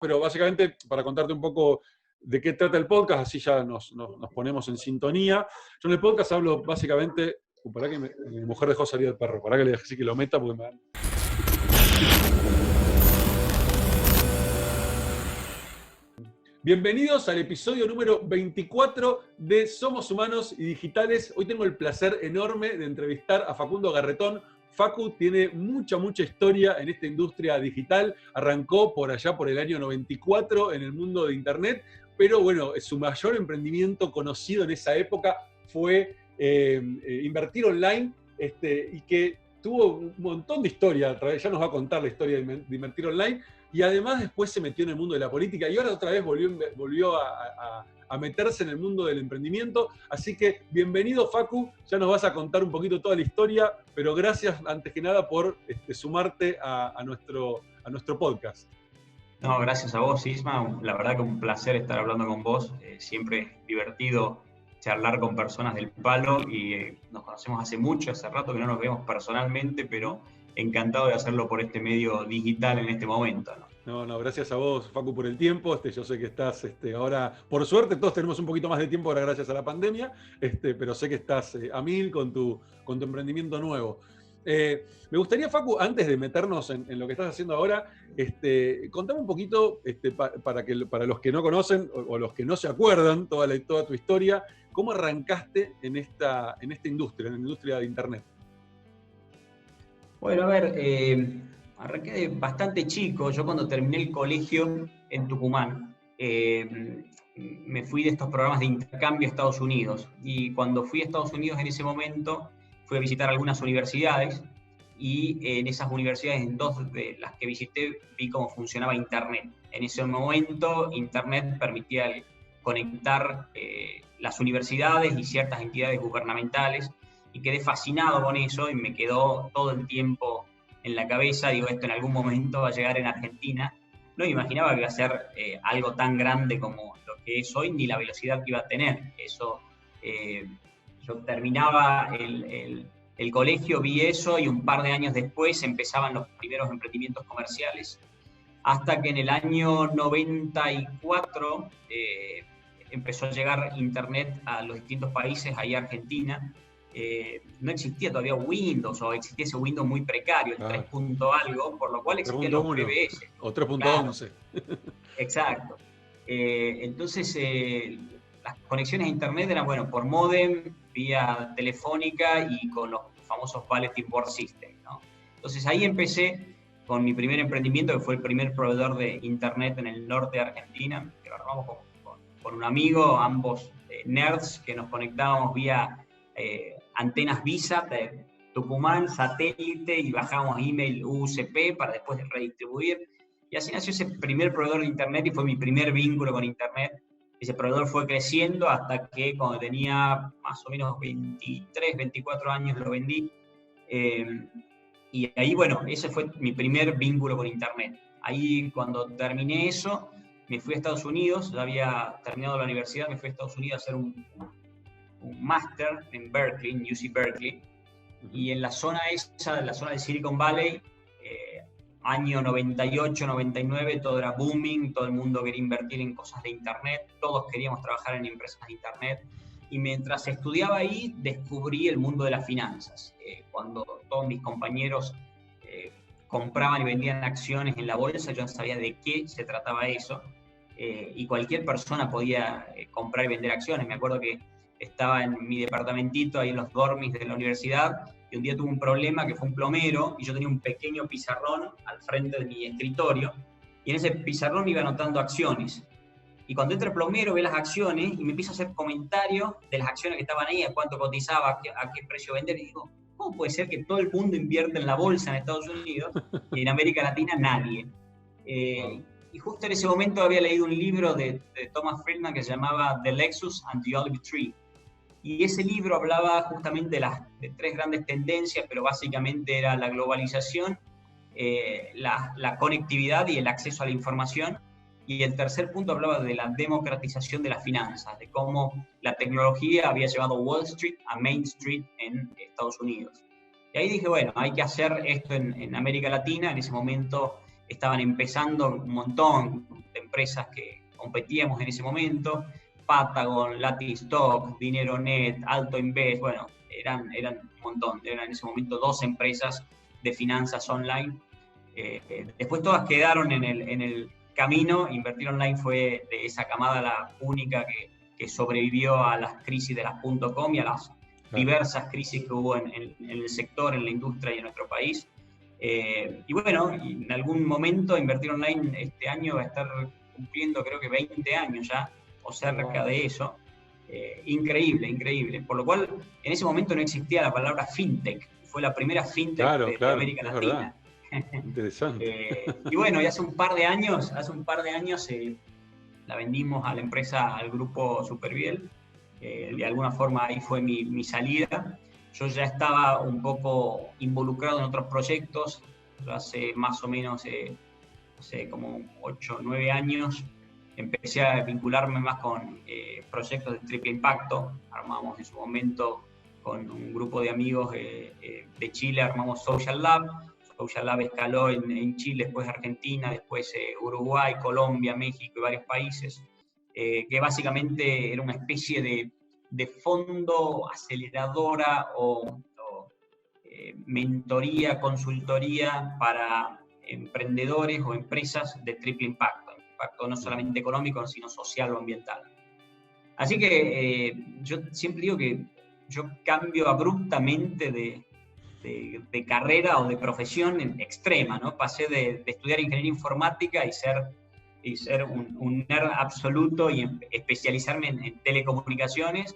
pero básicamente para contarte un poco de qué trata el podcast, así ya nos ponemos en sintonía. Yo en el podcast hablo básicamente... Pará que mi mujer dejó salir el perro, pará que le dejé que lo meta porque me dan... Bienvenidos al episodio número 24 de Somos Humanos y Digitales. Hoy tengo el placer enorme de entrevistar a Facundo Garretón. Facu tiene mucha historia en esta industria digital. Arrancó por allá por el año 94 en el mundo de Internet, pero bueno, su mayor emprendimiento conocido en esa época fue invertir online, y que tuvo un montón de historia. Ya nos va a contar la historia de invertir online. Y además después se metió en el mundo de la política y ahora otra vez volvió a meterse en el mundo del emprendimiento. Así que bienvenido, Facu, ya nos vas a contar un poquito toda la historia, pero gracias antes que nada por sumarte a nuestro podcast. No, gracias a vos, Isma. La verdad que un placer estar hablando con vos. Siempre es divertido charlar con personas del palo y nos conocemos hace rato que no nos vemos personalmente, pero encantado de hacerlo por este medio digital en este momento, ¿no? No, gracias a vos, Facu, por el tiempo. Yo sé que estás ahora, por suerte, todos tenemos un poquito más de tiempo ahora gracias a la pandemia, pero sé que estás a mil con tu emprendimiento nuevo. Me gustaría, Facu, antes de meternos en lo que estás haciendo ahora, contame un poquito, para los que no conocen o los que no se acuerdan toda tu historia, ¿cómo arrancaste en esta industria, en la industria de Internet? Bueno, a ver, arranqué bastante chico. Yo cuando terminé el colegio en Tucumán, me fui de estos programas de intercambio a Estados Unidos. Y cuando fui a Estados Unidos en ese momento, fui a visitar algunas universidades y en esas universidades, en dos de las que visité, vi cómo funcionaba Internet. En ese momento, Internet permitía conectar las universidades y ciertas entidades gubernamentales, y quedé fascinado con eso y me quedó todo el tiempo en la cabeza. Digo, esto en algún momento va a llegar en Argentina. No me imaginaba que iba a ser algo tan grande como lo que es hoy, ni la velocidad que iba a tener. Eso, yo terminaba el colegio, vi eso, y un par de años después empezaban los primeros emprendimientos comerciales, hasta que en el año 94 empezó a llegar Internet a los distintos países, ahí Argentina. No existía todavía Windows, o existía ese Windows muy precario, el 3. algo, por lo cual existían los PBS. O 3.11. Claro. Exacto. Entonces, las conexiones a Internet eran, bueno, por módem, vía telefónica y con los famosos Bulletin Board System, ¿no? Entonces ahí empecé con mi primer emprendimiento, que fue el primer proveedor de Internet en el norte de Argentina, que lo armamos con un amigo, ambos nerds, que nos conectábamos vía antenas Visa de Tucumán, satélite, y bajábamos email UCP para después redistribuir. Y así nació ese primer proveedor de Internet y fue mi primer vínculo con Internet. Ese proveedor fue creciendo hasta que cuando tenía más o menos 23, 24 años lo vendí. Y ahí, bueno, ese fue mi primer vínculo con Internet. Ahí, cuando terminé eso, me fui a Estados Unidos. Ya había terminado la universidad, me fui a Estados Unidos a hacer un máster en Berkeley, en UC Berkeley, y en la zona esa, en la zona de Silicon Valley, año 98, 99, todo era booming, todo el mundo quería invertir en cosas de Internet, todos queríamos trabajar en empresas de Internet, y mientras estudiaba ahí, descubrí el mundo de las finanzas. Cuando todos mis compañeros compraban y vendían acciones en la bolsa, yo no sabía de qué se trataba eso, y cualquier persona podía comprar y vender acciones. Me acuerdo que estaba en mi departamentito, ahí en los dormis de la universidad, y un día tuve un problema, que fue un plomero, y yo tenía un pequeño pizarrón al frente de mi escritorio, y en ese pizarrón me iba anotando acciones. Y cuando entra el plomero, ve las acciones, y me empieza a hacer comentarios de las acciones que estaban ahí, a cuánto cotizaba, a qué precio vender, y digo, ¿cómo puede ser que todo el mundo invierte en la bolsa en Estados Unidos, y en América Latina nadie? Y justo en ese momento había leído un libro de Thomas Friedman que se llamaba The Lexus and the Olive Tree. Y ese libro hablaba justamente de tres grandes tendencias, pero básicamente era la globalización, la conectividad y el acceso a la información. Y el tercer punto hablaba de la democratización de las finanzas, de cómo la tecnología había llevado Wall Street a Main Street en Estados Unidos. Y ahí dije, bueno, hay que hacer esto en América Latina. En ese momento estaban empezando un montón de empresas que competíamos en ese momento, Patagon, Latistock, Dinero.net, Alto Invest, bueno, eran un montón, eran en ese momento 2 empresas de finanzas online. Después todas quedaron en el camino. Invertir Online fue de esa camada la única que sobrevivió a las crisis de las .com y a las diversas crisis que hubo en el sector, en la industria y en nuestro país. Y bueno, en algún momento Invertir Online este año va a estar cumpliendo creo que 20 años ya, o cerca de eso. Increíble, increíble. Por lo cual, en ese momento no existía la palabra fintech. Fue la primera fintech de América Latina. Interesante. Y bueno, y hace un par de años la vendimos a la empresa, al grupo Superviel. De alguna forma ahí fue mi salida. Yo ya estaba un poco involucrado en otros proyectos. Yo hace más o menos, hace como 8 o 9 años, empecé a vincularme más con proyectos de triple impacto. Armamos en su momento con un grupo de amigos de Chile, armamos Social Lab. Social Lab escaló en Chile, después Argentina, después Uruguay, Colombia, México y varios países, que básicamente era una especie de fondo aceleradora o mentoría, consultoría para emprendedores o empresas de triple impacto no solamente económico, sino social o ambiental. Así que yo siempre digo que yo cambio abruptamente de carrera o de profesión extrema, ¿no? Pasé de estudiar ingeniería informática y ser un nerd absoluto y especializarme en telecomunicaciones.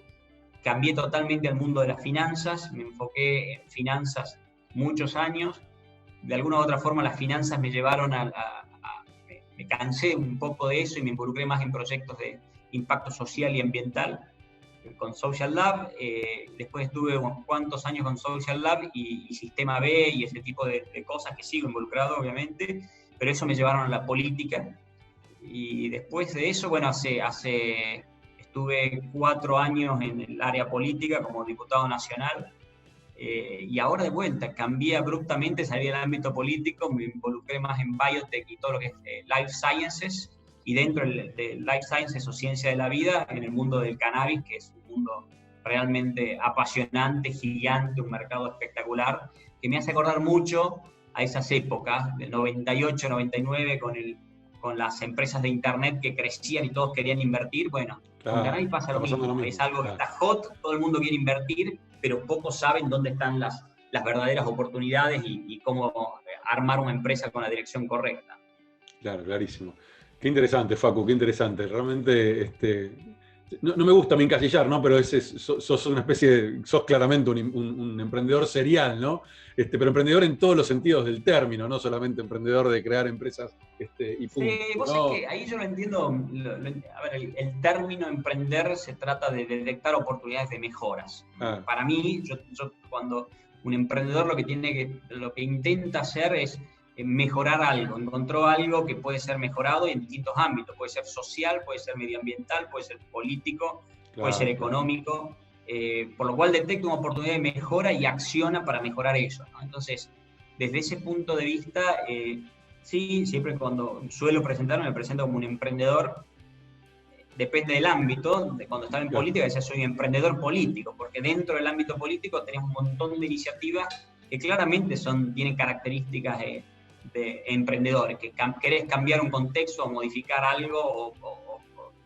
Cambié totalmente al mundo de las finanzas, me enfoqué en finanzas muchos años. De alguna u otra forma las finanzas me llevaron me cansé un poco de eso y me involucré más en proyectos de impacto social y ambiental con Social Lab. Después estuve unos cuantos años con Social Lab y Sistema B y ese tipo de cosas que sigo involucrado, obviamente, pero eso me llevaron a la política. Y después de eso, bueno, estuve 4 años en el área política como diputado nacional. Y ahora de vuelta, cambié abruptamente, salí del ámbito político, me involucré más en biotech y todo lo que es life sciences, y dentro de life sciences o ciencia de la vida, en el mundo del cannabis, que es un mundo realmente apasionante, gigante, un mercado espectacular, que me hace acordar mucho a esas épocas, del 98, 99, con las empresas de internet que crecían y todos querían invertir. Bueno, con cannabis pasa lo mismo. Es algo que está hot, todo el mundo quiere invertir, pero pocos saben dónde están las verdaderas oportunidades y cómo armar una empresa con la dirección correcta. Claro, clarísimo. Qué interesante, Facu, qué interesante. Realmente, no me gusta mi encasillar, ¿no? Pero sos una especie sos claramente un emprendedor serial, ¿no? Pero emprendedor en todos los sentidos del término, no solamente emprendedor de crear empresas y punto. Sí, vos sabés que ahí yo lo entiendo. A ver, el término emprender se trata de detectar oportunidades de mejoras. Para mí, yo cuando un emprendedor lo que intenta hacer es mejorar algo, encontró algo que puede ser mejorado en distintos ámbitos, puede ser social, puede ser medioambiental, puede ser político, puede ser económico, por lo cual detecta una oportunidad de mejora y acciona para mejorar eso, ¿no? Entonces, desde ese punto de vista, sí, siempre cuando suelo presentarme, me presento como un emprendedor. Depende del ámbito. Cuando estaba en política decía soy un emprendedor político, porque dentro del ámbito político tenés un montón de iniciativas que claramente tienen características de emprendedores, que querés cambiar un contexto o modificar algo o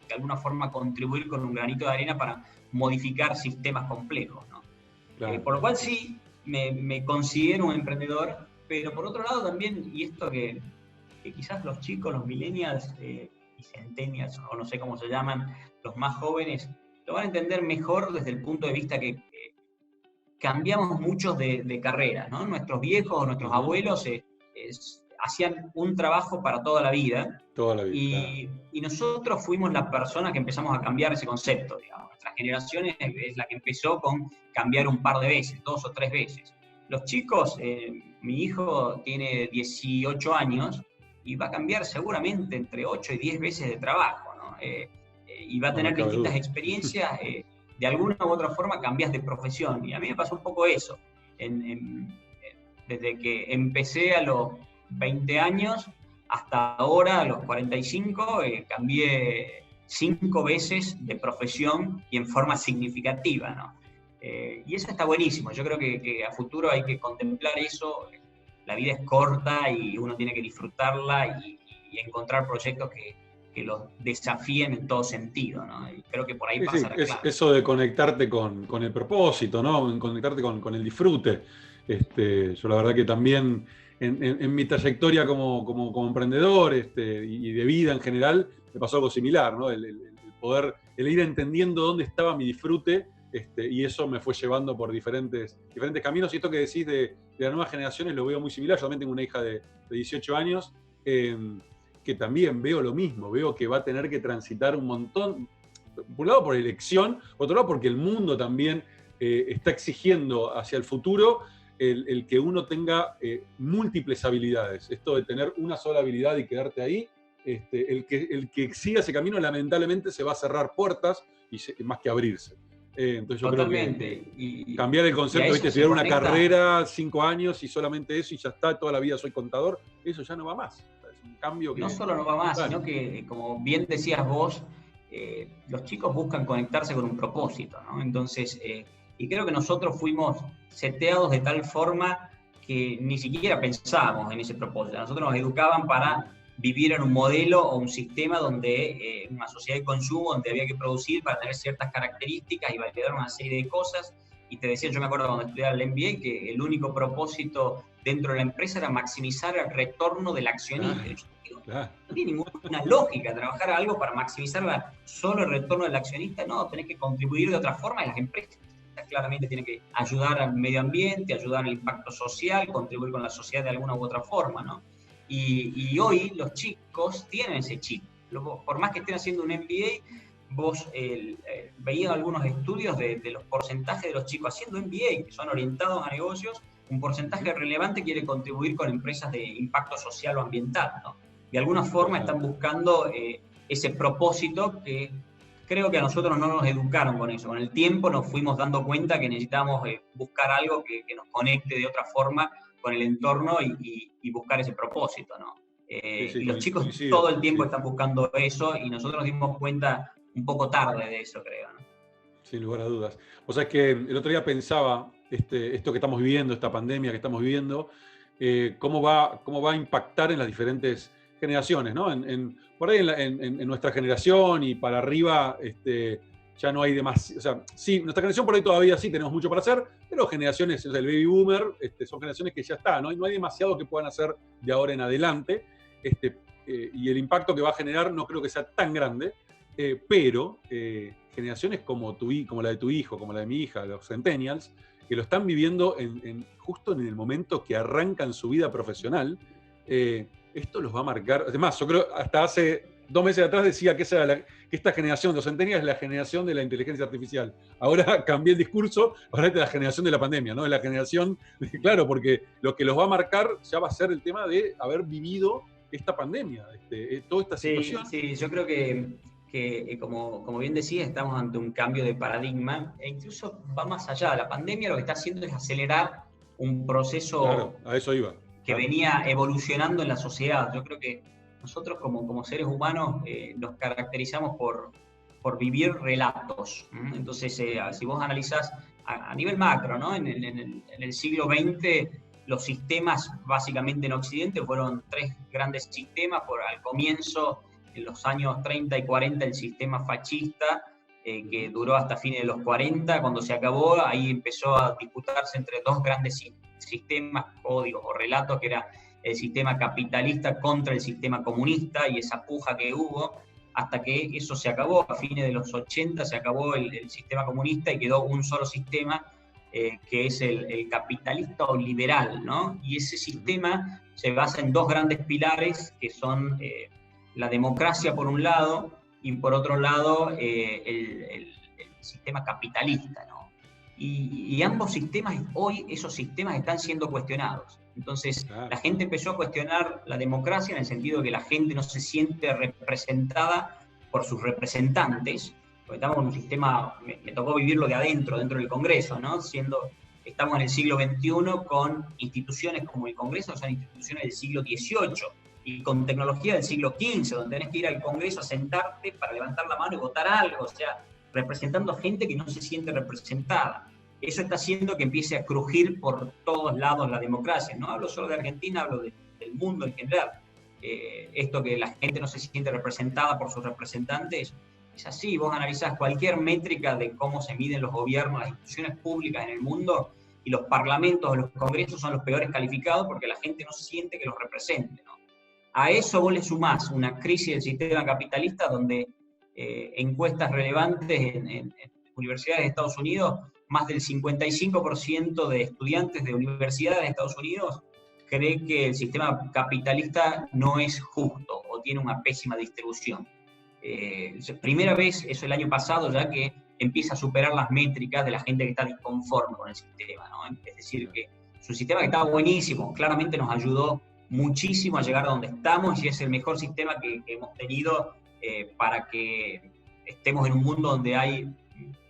de alguna forma contribuir con un granito de arena para modificar sistemas complejos, ¿no? Por lo cual sí, me considero un emprendedor, pero por otro lado también, y esto que quizás los chicos, los millennials y centennials, o no sé cómo se llaman, los más jóvenes, lo van a entender mejor desde el punto de vista que cambiamos muchos de carrera, ¿no? Nuestros viejos o nuestros abuelos hacían un trabajo para toda la vida. Y nosotros fuimos la persona que empezamos a cambiar ese concepto, digamos. Nuestra generación es la que empezó con cambiar un par de veces, 2 o 3 veces. Los chicos, mi hijo tiene 18 años y va a cambiar seguramente entre 8 y 10 veces de trabajo, ¿no? Y va a tener distintas experiencias. De alguna u otra forma cambias de profesión. Y a mí me pasó un poco eso. Desde que empecé a los 20 años, hasta ahora, a los 45, cambié 5 veces de profesión y en forma significativa, ¿no? Y eso está buenísimo. Yo creo que a futuro hay que contemplar eso. La vida es corta y uno tiene que disfrutarla y encontrar proyectos que los desafíen en todo sentido, ¿no? Y creo que por ahí pasa la clave. Eso de conectarte con el propósito, ¿no? Conectarte con el disfrute. Yo la verdad que también en mi trayectoria como emprendedor y de vida en general, me pasó algo similar, ¿no? El ir entendiendo dónde estaba mi disfrute, y eso me fue llevando por diferentes caminos. Y esto que decís de las nuevas generaciones lo veo muy similar. Yo también tengo una hija de 18 años, que también veo lo mismo, veo que va a tener que transitar un montón, por un lado por elección, por otro lado porque el mundo también está exigiendo hacia el futuro el que uno tenga múltiples habilidades. Esto de tener una sola habilidad y quedarte ahí, el que siga ese camino lamentablemente se va a cerrar puertas más que abrirse. Entonces yo Totalmente. creo que cambiar el concepto, ¿viste? Estudiar una carrera, 5 años y solamente eso y ya está, toda la vida soy contador, eso ya no va más. Es un cambio que... No solo no va más, sino que, como bien decías vos, los chicos buscan conectarse con un propósito, ¿no? Entonces, y creo que nosotros fuimos seteados de tal forma que ni siquiera pensábamos en ese propósito. Nosotros nos educaban para vivir en un modelo o un sistema donde, una sociedad de consumo, donde había que producir para tener ciertas características y validar una serie de cosas. Y te decía, yo me acuerdo cuando estudiaba el MBA, que el único propósito dentro de la empresa era maximizar el retorno del accionista. No tiene ninguna lógica trabajar algo para maximizar solo el retorno del accionista. No, tenés que contribuir de otra forma. Y las empresas claramente tienen que ayudar al medio ambiente, ayudar al impacto social, contribuir con la sociedad de alguna u otra forma, ¿no? Y hoy los chicos tienen ese chip. Por más que estén haciendo un MBA, vos veías algunos estudios de los porcentajes de los chicos haciendo MBA, que son orientados a negocios, un porcentaje relevante quiere contribuir con empresas de impacto social o ambiental, ¿no? De alguna forma están buscando ese propósito que creo que a nosotros no nos educaron con eso. Con el tiempo nos fuimos dando cuenta que necesitábamos buscar algo que nos conecte de otra forma con el entorno y buscar ese propósito, ¿no? Y los chicos todo el tiempo están buscando eso y nosotros nos dimos cuenta un poco tarde de eso, creo, ¿no? Sin lugar a dudas. O sea, es que el otro día pensaba, esto que estamos viviendo, esta pandemia que estamos viviendo, cómo va a impactar en las diferentes generaciones, ¿no? Por ahí en nuestra generación y para arriba, ya no hay demasiado. O sea, sí, nuestra generación por ahí todavía sí tenemos mucho para hacer, pero generaciones, o sea, el baby boomer, son generaciones que ya está, ¿no? Y no hay demasiado que puedan hacer de ahora en adelante, y el impacto que va a generar no creo que sea tan grande, pero generaciones como la de tu hijo, como la de mi hija, los centennials, que lo están viviendo justo en el momento que arrancan su vida profesional, esto los va a marcar. Además, yo creo, hasta hace 2 meses atrás decía que esta generación de los centennials es la generación de la inteligencia artificial. Ahora cambié el discurso, ahora es de la generación de la pandemia, ¿no? Es la generación, claro, porque lo que los va a marcar ya va a ser el tema de haber vivido esta pandemia, toda esta situación. Sí, yo creo que como bien decía, estamos ante un cambio de paradigma e incluso va más allá. La pandemia lo que está haciendo es acelerar un proceso, claro, a eso iba, que venía evolucionando en la sociedad. Yo creo que nosotros como seres humanos nos caracterizamos por vivir relatos. Entonces, si vos analizás a nivel macro, ¿no? En el siglo XX, los sistemas básicamente en Occidente fueron 3 grandes sistemas. Al comienzo, en los años 30 y 40, el sistema fascista, que duró hasta fines de los 40, cuando se acabó, ahí empezó a disputarse entre 2 grandes sistemas, códigos o relatos, que era el sistema capitalista contra el sistema comunista, y esa puja que hubo, hasta que eso se acabó. A fines de los 80 se acabó el sistema comunista y quedó un solo sistema, que es el capitalista o liberal, ¿no? Y ese sistema se basa en 2 grandes pilares, que son la democracia por un lado, y por otro lado el sistema capitalista, ¿no? Y ambos sistemas, hoy esos sistemas están siendo cuestionados. Entonces, claro, la gente empezó a cuestionar la democracia en el sentido de que la gente no se siente representada por sus representantes, porque estamos en un sistema, me tocó vivirlo de adentro, dentro del Congreso, ¿no? Estamos en el siglo XXI con instituciones como el Congreso, son instituciones del siglo XVIII, y con tecnología del siglo XV, donde tenés que ir al Congreso a sentarte para levantar la mano y votar algo, o sea, representando a gente que no se siente representada. Eso está haciendo que empiece a crujir por todos lados la democracia. No hablo solo de Argentina, hablo del mundo en general. Esto que la gente no se siente representada por sus representantes, es así. Vos analizás cualquier métrica de cómo se miden los gobiernos, las instituciones públicas en el mundo, y los parlamentos o los congresos son los peores calificados porque la gente no siente que los represente, ¿no? A eso vos le sumás una crisis del sistema capitalista donde encuestas relevantes en universidades de Estados Unidos, más del 55% de estudiantes de universidades de Estados Unidos cree que el sistema capitalista no es justo o tiene una pésima distribución. Primera vez, eso el año pasado, ya que empieza a superar las métricas de la gente que está disconforme con el sistema, ¿no? Es decir, que es un sistema que estaba buenísimo, claramente nos ayudó muchísimo a llegar a donde estamos y es el mejor sistema que hemos tenido para que estemos en un mundo donde hay,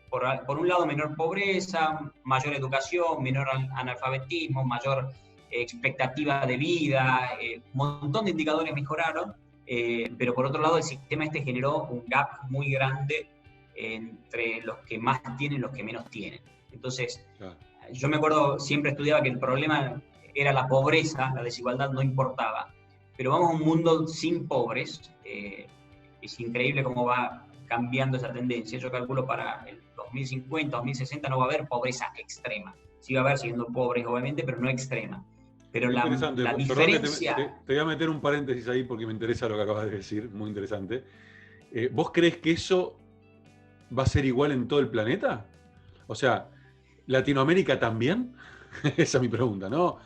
por un lado, menor pobreza, mayor educación, menor analfabetismo, mayor expectativa de vida, un montón de indicadores mejoraron, pero por otro lado el sistema generó un gap muy grande entre los que más tienen y los que menos tienen. Entonces, yo me acuerdo, siempre estudiaba que el problema era la pobreza, la desigualdad no importaba, pero vamos a un mundo sin pobres, es increíble cómo va cambiando esa tendencia. Yo calculo para el 2050, 2060 no va a haber pobreza extrema, sí va a haber siguiendo pobres obviamente, pero no extrema. Pero la diferencia... Te voy a meter un paréntesis ahí porque me interesa lo que acabas de decir, muy interesante. ¿Vos crees que eso va a ser igual en todo el planeta? O sea, ¿Latinoamérica también? Esa es mi pregunta, ¿no?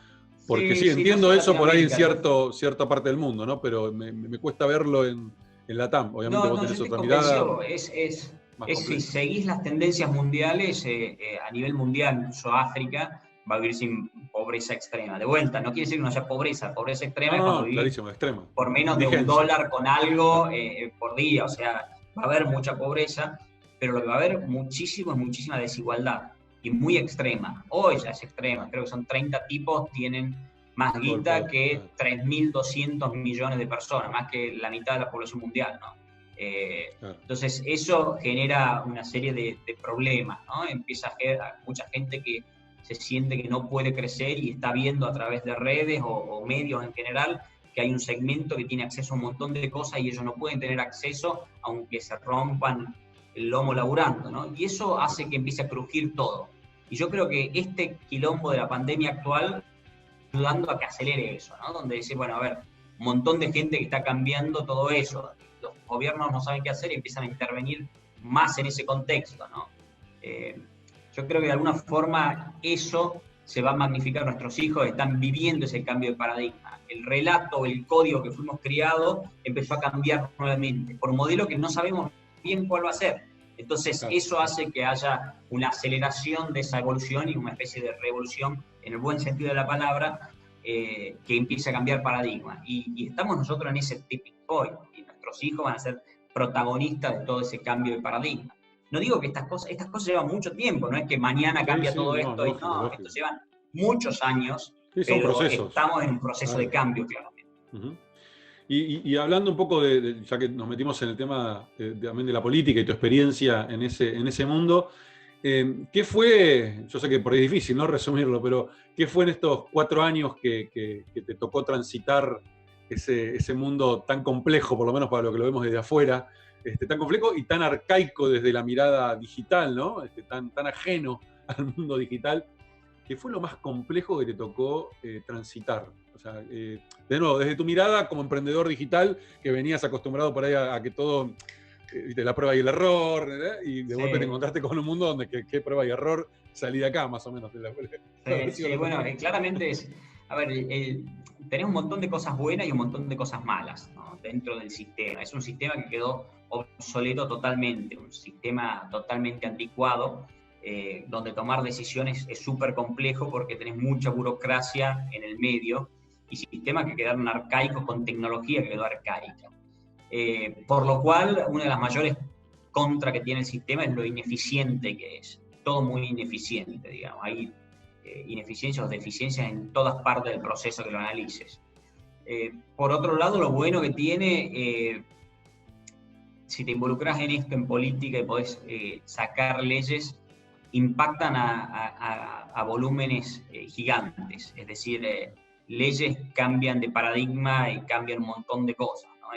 Porque sí, entiendo no eso por ahí en cierta parte del mundo, ¿no? Pero me cuesta verlo en la TAM. Obviamente vos tenés otra mirada. Si seguís las tendencias mundiales, a nivel mundial, incluso África, va a vivir sin pobreza extrema. De vuelta, no quiere decir que no haya pobreza. Pobreza extrema es cuando vivís extrema. Por menos de $1 con algo por día. O sea, va a haber mucha pobreza, pero lo que va a haber muchísima desigualdad. Y muy extrema. Hoy ya es extrema. Creo que son 30 tipos, tienen más guita que 3.200 millones de personas, más que la mitad de la población mundial, ¿no? Entonces, eso genera una serie de problemas, ¿no? Empieza a haber mucha gente que se siente que no puede crecer y está viendo a través de redes o medios en general que hay un segmento que tiene acceso a un montón de cosas y ellos no pueden tener acceso aunque se rompan el lomo laburando, ¿no? Y eso hace que empiece a crujir todo. Y yo creo que este quilombo de la pandemia actual ayudando a que acelere eso, ¿no? Donde dice, bueno, a ver, un montón de gente que está cambiando todo eso. Los gobiernos no saben qué hacer y empiezan a intervenir más en ese contexto, ¿no? Yo creo que de alguna forma eso se va a magnificar. Nuestros hijos están viviendo ese cambio de paradigma. El relato, el código que fuimos criados empezó a cambiar nuevamente por un modelo que no sabemos bien cuál va a ser. Entonces eso hace que haya una aceleración de esa evolución y una especie de revolución, en el buen sentido de la palabra, que empiece a cambiar paradigmas. Y estamos nosotros en ese tipping point, y nuestros hijos van a ser protagonistas de todo ese cambio de paradigma. No digo que estas cosas llevan mucho tiempo, no es que mañana cambia todo esto, lógico. Esto llevan muchos años, pero estamos en un proceso de cambio, claramente. Uh-huh. Y hablando un poco ya que nos metimos en el tema también de la política y tu experiencia en ese mundo, ¿qué fue? Yo sé que por ahí es difícil, ¿no?, resumirlo, pero ¿qué fue en estos 4 años que te tocó transitar ese mundo tan complejo, por lo menos para lo que lo vemos desde afuera, tan complejo y tan arcaico desde la mirada digital, ¿no? Tan ajeno al mundo digital? ¿Qué fue lo más complejo que te tocó transitar? O sea, de nuevo, desde tu mirada como emprendedor digital, que venías acostumbrado por ahí a que todo, la prueba y el error, y de golpe te encontraste con un mundo donde qué prueba y error, salí de acá más o menos. Bueno, claramente es, a ver, tenés un montón de cosas buenas y un montón de cosas malas, ¿no?, dentro del sistema. Es un sistema que quedó obsoleto totalmente, un sistema totalmente anticuado, donde tomar decisiones es súper complejo porque tenés mucha burocracia en el medio y sistemas que quedaron arcaicos con tecnología que quedó arcaica. Por lo cual, una de las mayores contras que tiene el sistema es lo ineficiente que es. Todo muy ineficiente, digamos. Hay ineficiencias o deficiencias en todas partes del proceso que lo analices. Por otro lado, lo bueno que tiene, si te involucras en esto, en política, y podés sacar leyes, impactan a volúmenes gigantes. Es decir, leyes cambian de paradigma y cambian un montón de cosas, ¿no?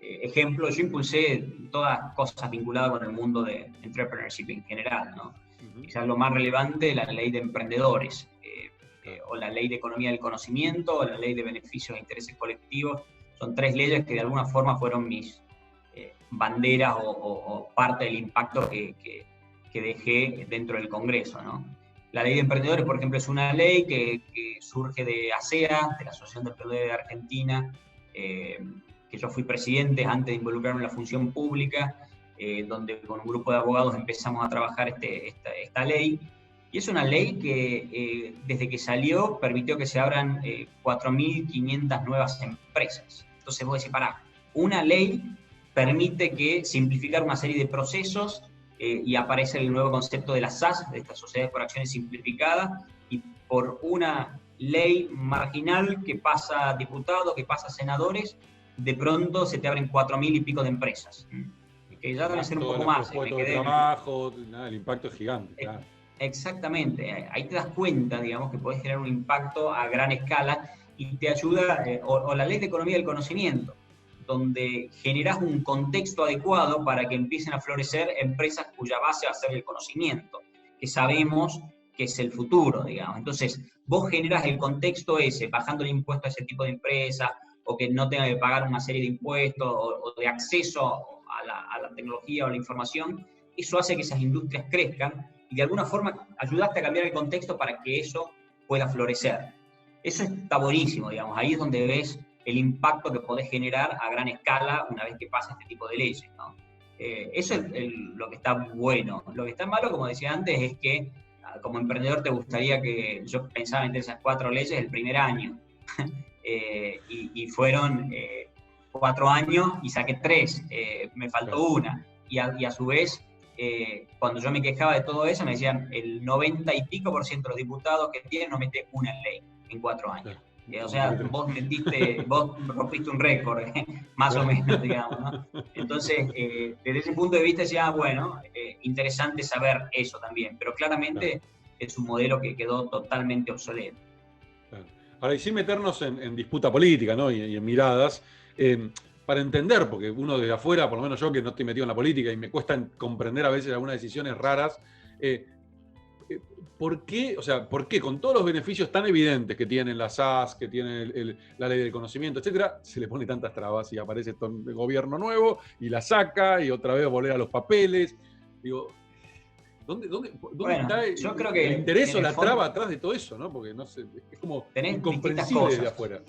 Ejemplo, yo impulsé todas cosas vinculadas con el mundo de entrepreneurship en general, ¿no? Quizás lo más relevante, la ley de emprendedores, o la ley de economía del conocimiento, o la ley de beneficios e intereses colectivos. Son 3 leyes que de alguna forma fueron mis banderas o parte del impacto que dejé dentro del Congreso, ¿no? La ley de emprendedores, por ejemplo, es una ley que surge de ASEA, de la Asociación de Emprendedores de Argentina, que yo fui presidente antes de involucrarme en la función pública, donde con un grupo de abogados empezamos a trabajar esta ley. Y es una ley que desde que salió permitió que se abran 4.500 nuevas empresas. Entonces vos decís, pará, una ley permite que simplificar una serie de procesos, y aparece el nuevo concepto de las SAS, de estas sociedades por acciones simplificadas, y por una ley marginal que pasa a diputados, que pasa a senadores, de pronto se te abren 4.000 y pico de empresas. Que ya deben ser un poco más. Trabajo, el impacto es gigante. Claro. Exactamente, ahí te das cuenta, digamos, que podés generar un impacto a gran escala y te ayuda, o la ley de economía del conocimiento, donde generás un contexto adecuado para que empiecen a florecer empresas cuya base va a ser el conocimiento, que sabemos que es el futuro, digamos. Entonces, vos generás el contexto ese, bajando el impuesto a ese tipo de empresas, o que no tengan que pagar una serie de impuestos, o de acceso a la tecnología o a la información. Eso hace que esas industrias crezcan, y de alguna forma ayudaste a cambiar el contexto para que eso pueda florecer. Eso está buenísimo, digamos. Ahí es donde ves el impacto que podés generar a gran escala una vez que pasa este tipo de leyes, ¿no? Eso es lo que está bueno. Lo que está malo, como decía antes, es que como emprendedor te gustaría que yo pensaba en esas 4 leyes el primer año. Y fueron 4 años y saqué 3. Me faltó una. Y a su vez, cuando yo me quejaba de todo eso, me decían el 90 y pico % de los diputados que tienen no mete una en ley en 4 años. O sea, vos rompiste un récord, más o menos, digamos, ¿no? Entonces, desde ese punto de vista decía, bueno, interesante saber eso también, pero claramente es un modelo que quedó totalmente obsoleto. Ahora, y sin meternos en disputa política, ¿no? y en miradas, para entender, porque uno desde afuera, por lo menos yo que no estoy metido en la política y me cuesta comprender a veces algunas decisiones raras, ¿por qué con todos los beneficios tan evidentes que tienen las SAS, que tiene la ley del conocimiento, etcétera, se le pone tantas trabas y aparece el gobierno nuevo y la saca y otra vez volver a los papeles? Digo, ¿dónde está yo creo que el interés o la traba atrás de todo eso, ¿no? Porque no sé, es como incomprensible desde afuera.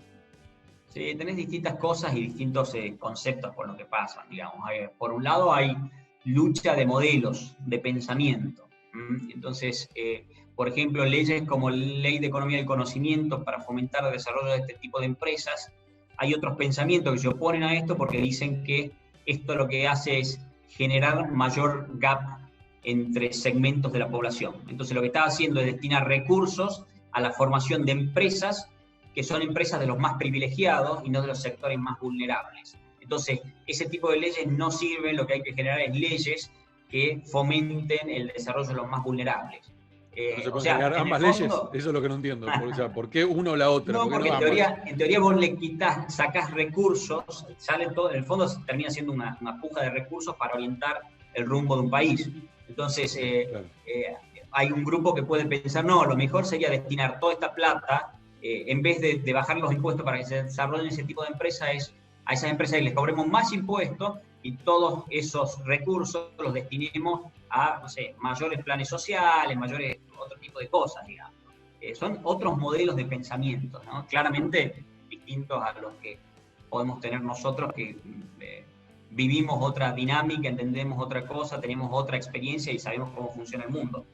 Sí, tenés distintas cosas y distintos conceptos por lo que pasan, digamos. Por un lado hay lucha de modelos, de pensamiento. Entonces, por ejemplo, leyes como la Ley de Economía del Conocimiento para fomentar el desarrollo de este tipo de empresas, hay otros pensamientos que se oponen a esto porque dicen que esto lo que hace es generar mayor gap entre segmentos de la población. Entonces, lo que está haciendo es destinar recursos a la formación de empresas que son empresas de los más privilegiados y no de los sectores más vulnerables. Entonces, ese tipo de leyes no sirven, lo que hay que generar es leyes que fomenten el desarrollo de los más vulnerables. ¿No se pueden generar ambas leyes? Eso es lo que no entiendo. O sea, ¿por qué una o la otra? No, porque en teoría vos le sacás recursos, sale todo, en el fondo termina siendo una puja de recursos para orientar el rumbo de un país. Entonces, hay un grupo que puede pensar, no, lo mejor sería destinar toda esta plata, en vez de bajar los impuestos para que se desarrollen ese tipo de empresas, a esas empresas les cobremos más impuestos y todos esos recursos los destinemos a, no sé, mayores planes sociales, mayores otro tipo de cosas, digamos. Son otros modelos de pensamiento, ¿no? Claramente distintos a los que podemos tener nosotros que vivimos otra dinámica, entendemos otra cosa, tenemos otra experiencia y sabemos cómo funciona el mundo.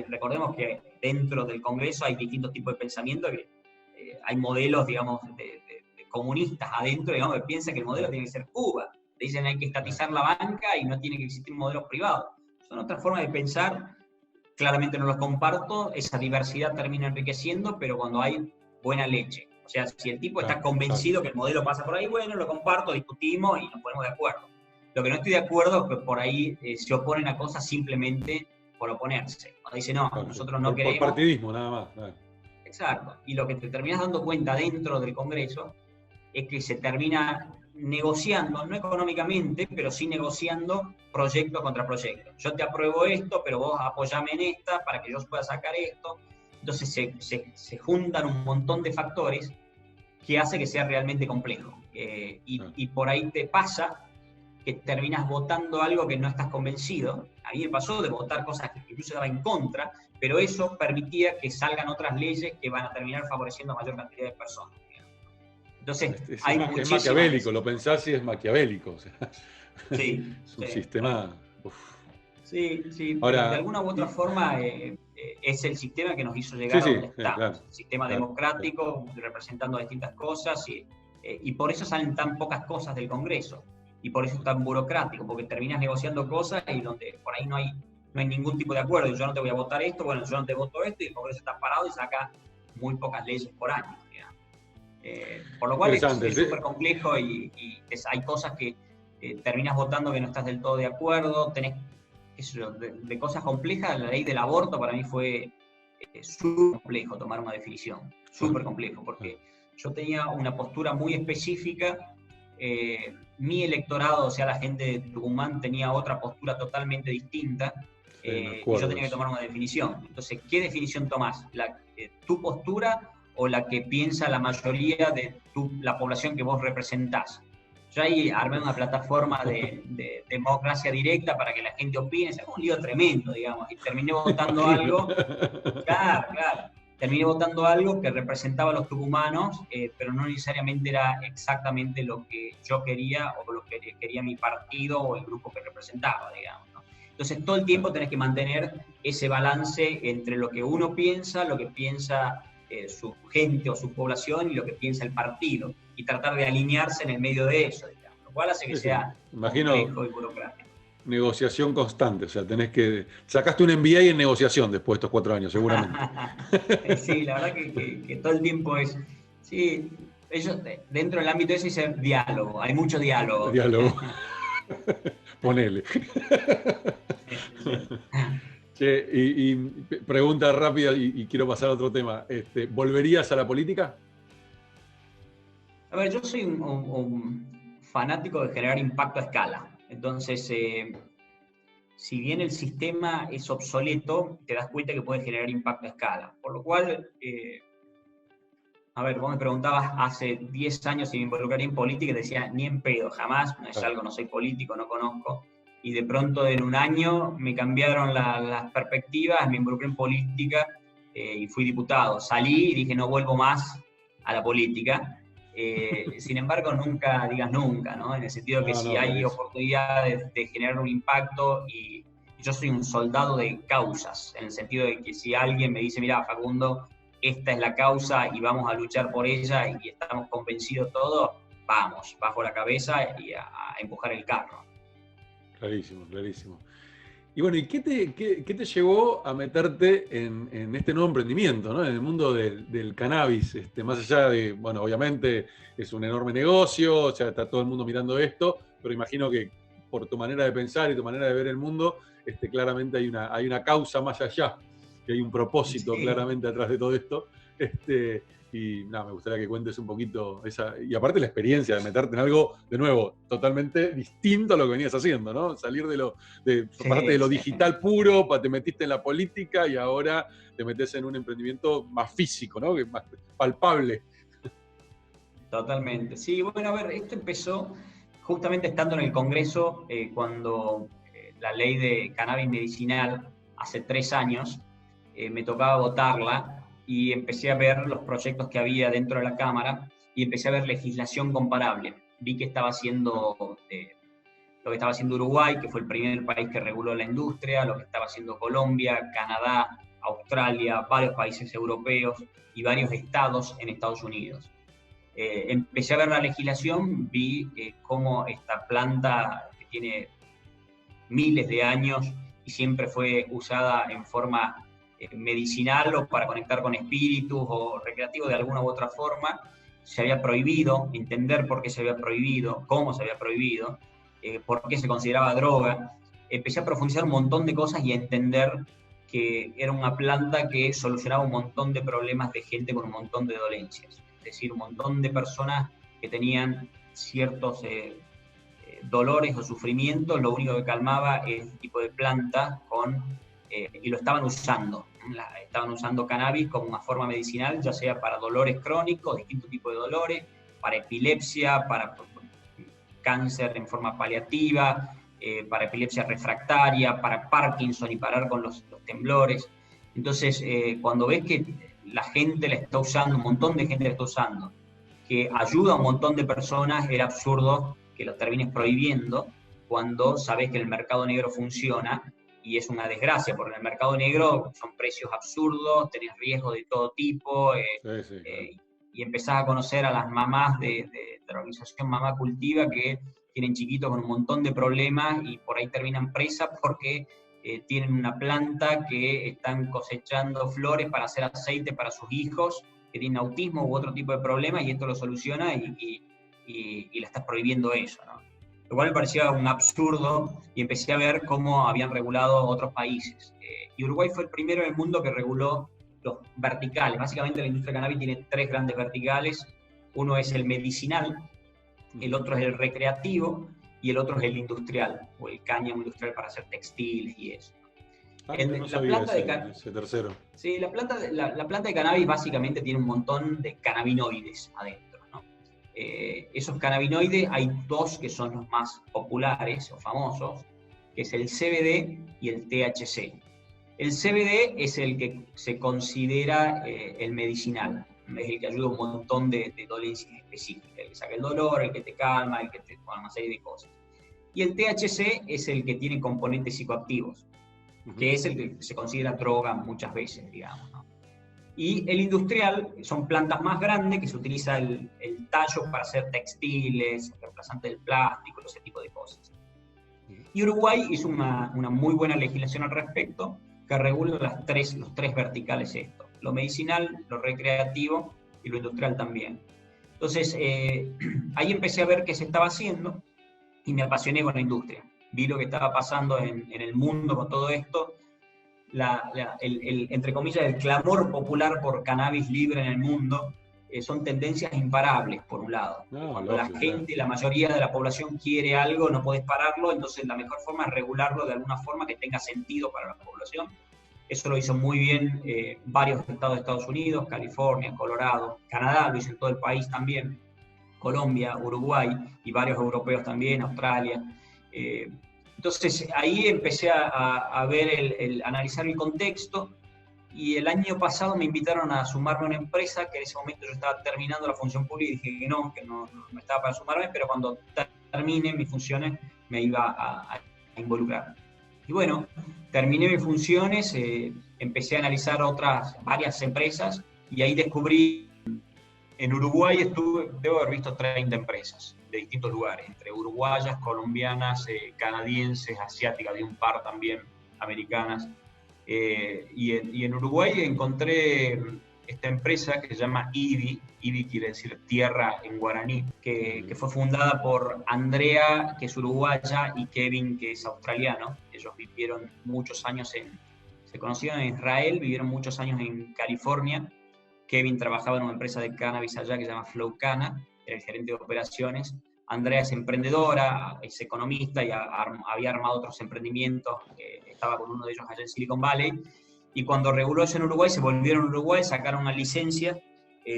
Recordemos que dentro del Congreso hay distintos tipos de pensamiento, que hay modelos, digamos, de comunistas adentro, digamos, que piensan que el modelo tiene que ser Cuba. Dicen que hay que estatizar la banca y no tiene que existir modelos privados. Son otras formas de pensar, claramente no los comparto, esa diversidad termina enriqueciendo, pero cuando hay buena leche. O sea, si el tipo está convencido que el modelo pasa por ahí, bueno, lo comparto, discutimos y nos ponemos de acuerdo. Lo que no estoy de acuerdo es que por ahí se oponen a cosas simplemente por oponerse. Cuando dice, no, nosotros no queremos... Por partidismo, nada más. Exacto. Y lo que te terminas dando cuenta dentro del Congreso es que se termina negociando, no económicamente, pero sí negociando proyecto contra proyecto. Yo te apruebo esto, pero vos apoyame en esta para que yo pueda sacar esto. Entonces se juntan un montón de factores que hace que sea realmente complejo. Y por ahí te pasa que terminas votando algo que no estás convencido. A mí me pasó de votar cosas que incluso estaba en contra, pero eso permitía que salgan otras leyes que van a terminar favoreciendo a mayor cantidad de personas. Entonces, es maquiavélico, lo pensás y es maquiavélico. O sea, sí, es un sistema... Sí, ahora, de alguna u otra forma es el sistema que nos hizo llegar a donde estamos. Claro, el sistema democrático, representando distintas cosas, y por eso salen tan pocas cosas del Congreso, y por eso es tan burocrático, porque terminas negociando cosas y donde por ahí no hay ningún tipo de acuerdo. Yo no te voy a votar esto, bueno, yo no te voto esto, y el Congreso está parado y saca muy pocas leyes por año. Por lo cual es súper complejo y hay cosas que terminas votando que no estás del todo de acuerdo, tenés de cosas complejas. La ley del aborto para mí fue súper complejo tomar una definición, súper complejo, porque yo tenía una postura muy específica, mi electorado, o sea, la gente de Tucumán tenía otra postura totalmente distinta, y yo tenía que tomar una definición. Entonces, ¿qué definición tomás? ¿Tu postura o la que piensa la mayoría de la población que vos representás? Yo ahí armé una plataforma de democracia directa para que la gente opine. Es un lío tremendo, digamos. Y terminé votando algo. Claro. Terminé votando algo que representaba a los tucumanos, pero no necesariamente era exactamente lo que yo quería o lo que quería mi partido o el grupo que representaba, digamos, ¿no? Entonces, todo el tiempo tenés que mantener ese balance entre lo que uno piensa, lo que piensa su gente o su población y lo que piensa el partido, y tratar de alinearse en el medio de eso, digamos, lo cual hace que sea complejo y burocrático. Negociación constante, o sea, sacaste un MBA en negociación después de estos 4 años, seguramente. Sí, la verdad que todo el tiempo es... Sí, ellos dentro del ámbito ese dicen diálogo, hay mucho diálogo. Diálogo. Ponele. Che, y pregunta rápida y quiero pasar a otro tema. ¿Volverías a la política? A ver, yo soy un fanático de generar impacto a escala. Entonces, si bien el sistema es obsoleto, te das cuenta que puede generar impacto a escala. Por lo cual, a ver, vos me preguntabas hace 10 años si me involucraría en política y te decía, ni en pedo, jamás, no es algo, no soy político, no conozco. Y de pronto en un año me cambiaron las perspectivas, me involucré en política y fui diputado. Salí y dije, no vuelvo más a la política. Sin embargo, nunca digas nunca, ¿no? En el sentido que si hay oportunidades de generar un impacto, y yo soy un soldado de causas, en el sentido de que si alguien me dice, mira, Facundo, esta es la causa y vamos a luchar por ella y estamos convencidos todos, vamos, bajo la cabeza y a empujar el carro. Clarísimo, clarísimo. Y bueno, ¿y qué te llevó a meterte en este nuevo emprendimiento, ¿no? En el mundo del cannabis? Más allá de, bueno, obviamente es un enorme negocio, o sea, está todo el mundo mirando esto, pero imagino que por tu manera de pensar y tu manera de ver el mundo, claramente hay una causa más allá, que hay un propósito claramente atrás de todo esto. Y nada, me gustaría que cuentes un poquito y aparte la experiencia de meterte en algo, de nuevo, totalmente distinto a lo que venías haciendo, ¿no? Salir de lo digital puro, te metiste en la política y ahora te metes en un emprendimiento más físico, ¿no? Que más palpable. Totalmente. Sí, bueno, a ver, esto empezó justamente estando en el Congreso, cuando la ley de cannabis medicinal, hace 3 años, me tocaba votarla, y empecé a ver los proyectos que había dentro de la Cámara y empecé a ver legislación comparable. Vi que estaba haciendo lo que estaba haciendo Uruguay, que fue el primer país que reguló la industria, lo que estaba haciendo Colombia, Canadá, Australia, varios países europeos y varios estados en Estados Unidos. Empecé a ver la legislación, vi cómo esta planta que tiene miles de años y siempre fue usada en forma medicinal o para conectar con espíritus o recreativo de alguna u otra forma, se había prohibido, entender por qué se había prohibido, cómo se había prohibido, por qué se consideraba droga. Empecé a profundizar un montón de cosas y a entender que era una planta que solucionaba un montón de problemas de gente con un montón de dolencias. Es decir, un montón de personas que tenían ciertos dolores o sufrimientos, lo único que calmaba es el tipo de planta y lo estaban usando. Estaban usando cannabis como una forma medicinal, ya sea para dolores crónicos, distintos tipos de dolores, para epilepsia, para cáncer en forma paliativa, para epilepsia refractaria, para Parkinson y parar con los temblores. Entonces, cuando ves que la gente la está usando, un montón de gente la está usando, que ayuda a un montón de personas, era absurdo que lo termines prohibiendo cuando sabes que el mercado negro funciona, y es una desgracia, porque en el mercado negro son precios absurdos, tenés riesgos de todo tipo, y empezás a conocer a las mamás de la organización Mamá Cultiva que tienen chiquitos con un montón de problemas y por ahí terminan presas porque tienen una planta que están cosechando flores para hacer aceite para sus hijos que tienen autismo u otro tipo de problemas, y esto lo soluciona y le estás prohibiendo eso, ¿no? Lo cual me parecía un absurdo, y empecé a ver cómo habían regulado otros países. Y Uruguay fue el primero en el mundo que reguló los verticales. Básicamente la industria cannabis tiene 3 grandes verticales. Uno es el medicinal, el otro es el recreativo y el otro es el industrial, o el cáñamo industrial para hacer textiles y eso. No sabía ese tercero. Sí, la planta de cannabis básicamente tiene un montón de cannabinoides adentro, ¿no? Esos cannabinoides hay 2 que son los más populares o famosos, que es el CBD y el THC. El CBD es el que se considera el medicinal, es el que ayuda a un montón de dolencias específicas, el que saca el dolor, el que te calma, el que te pone una serie de cosas. Y el THC es el que tiene componentes psicoactivos, que es el que se considera droga muchas veces, digamos, ¿no? Y el industrial son plantas más grandes, que se utiliza el tallo para hacer textiles, reemplazante del plástico, ese tipo de cosas. Y Uruguay hizo una muy buena legislación al respecto, que regula los tres verticales esto: lo medicinal, lo recreativo y lo industrial también. Entonces, ahí empecé a ver qué se estaba haciendo y me apasioné con la industria. Vi lo que estaba pasando en el mundo con todo esto, entre comillas, el clamor popular por cannabis libre en el mundo. Son tendencias imparables, por un lado. Cuando la gente, la mayoría de la población quiere algo, no podés pararlo, entonces la mejor forma es regularlo de alguna forma que tenga sentido para la población. Eso lo hizo muy bien varios estados de Estados Unidos, California, Colorado, Canadá, lo hizo en todo el país también, Colombia, Uruguay y varios europeos también, Australia. Entonces ahí empecé a ver, analizar el contexto, y el año pasado me invitaron a sumarme a una empresa que en ese momento yo estaba terminando la función pública y dije que no estaba para sumarme, pero cuando termine mis funciones me iba a involucrar. Y bueno, terminé mis funciones, empecé a analizar varias empresas, y ahí descubrí, en Uruguay debo haber visto 30 empresas de distintos lugares, entre uruguayas, colombianas, canadienses, asiáticas, de un par también, americanas. Y en Uruguay encontré esta empresa que se llama IBI. IBI quiere decir tierra en guaraní, que fue fundada por Andrea, que es uruguaya, y Kevin, que es australiano. Ellos vivieron muchos años se conocieron en Israel, vivieron muchos años en California. Kevin trabajaba en una empresa de cannabis allá que se llama Flowcana, era el gerente de operaciones. Andrea es emprendedora, es economista y había armado otros emprendimientos, estaba con uno de ellos allá en Silicon Valley, y cuando reguló eso en Uruguay, se volvieron a Uruguay, sacaron una licencia.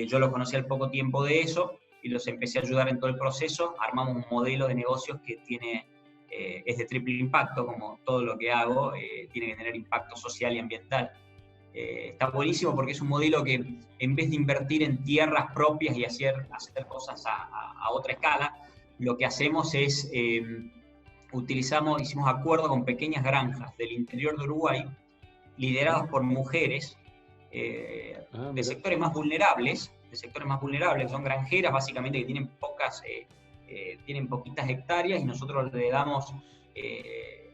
Yo los conocí al poco tiempo de eso y los empecé a ayudar en todo el proceso. Armamos un modelo de negocios que es de triple impacto, como todo lo que hago, tiene que tener impacto social y ambiental. Está buenísimo porque es un modelo que, en vez de invertir en tierras propias y hacer cosas a otra escala, lo que hacemos es, hicimos acuerdos con pequeñas granjas del interior de Uruguay, lideradas por mujeres de sectores más vulnerables, son granjeras básicamente que tienen poquitas hectáreas, y nosotros le damos,